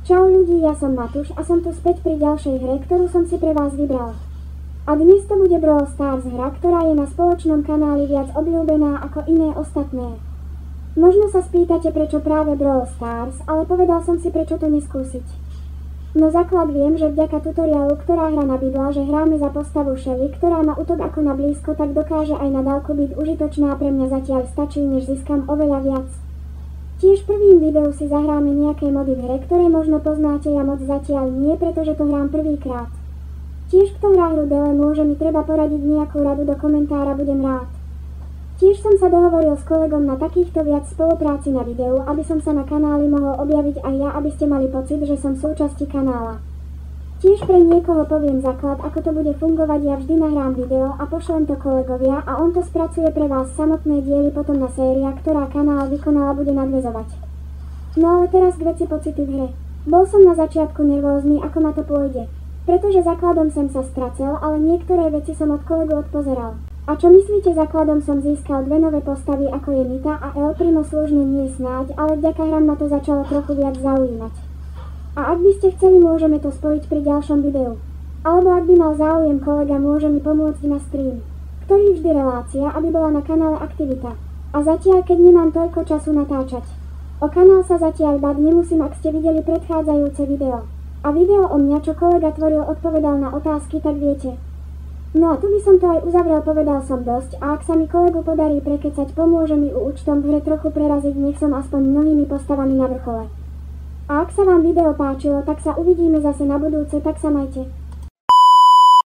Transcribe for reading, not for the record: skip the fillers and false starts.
Čau ľudí, ja som Matúš a som tu späť pri ďalšej hre, ktorú som si pre vás vybral. A dnes to bude Brawl Stars hra, ktorá je na spoločnom kanáli viac obľúbená ako iné ostatné. Možno sa spýtate, prečo práve Brawl Stars, ale povedal som si, prečo to neskúsiť. No základ viem, že vďaka tutoriálu, ktorá hra nabídla, že hráme za postavu Shelly, ktorá má útok ako na blízko, tak dokáže aj na dálku byť užitočná. Pre mňa zatiaľ stačí, než získam oveľa viac. Tiež v prvým videu si zahráme nejaké mody v hre, ktoré možno poznáte, ja moc zatiaľ nie, pretože to hrám prvýkrát. Tiež kto hrá hru Dele, môže mi treba poradiť nejakú radu do komentára, budem rád. Tiež som sa dohovoril s kolegom na takýchto viac spolupráci na videu, aby som sa na kanáli mohol objaviť aj ja, aby ste mali pocit, že som súčasťou kanála. Tiež pre niekoho poviem základ, ako to bude fungovať, ja vždy nahrám video a pošlem to kolegovia a on to spracuje pre vás samotné diely, potom na séria, ktorá kanál vykonala, bude nadväzovať. No ale teraz k veci pocity v hre. Bol som na začiatku nervózny, ako ma to pôjde. Pretože základom som sa stracel, ale niektoré veci som od kolegu odpozeral. A čo myslíte, základom som získal dve nové postavy, ako je Nita a El Primo, služne nie snáď, ale vďaka hram ma to začalo trochu viac zaujímať. A ak by ste chceli, môžeme to spojiť pri ďalšom videu. Alebo ak by mal záujem kolega, môže mi pomôcť na stream, ktorý vždy relácia, aby bola na kanále aktivita. A zatiaľ, keď nemám toľko času natáčať. O kanál sa zatiaľ bať nemusím, ak ste videli predchádzajúce video. A video o mňa, čo kolega tvoril, odpovedal na otázky, tak viete. No a tu by som to aj uzavrel, povedal som dosť a ak sa mi kolegu podarí prekecať, pomôže mi u účtom v hre trochu preraziť, nech som aspoň mnohými postavami na vrchole. A ak sa vám video páčilo, tak sa uvidíme zase na budúce, tak sa majte.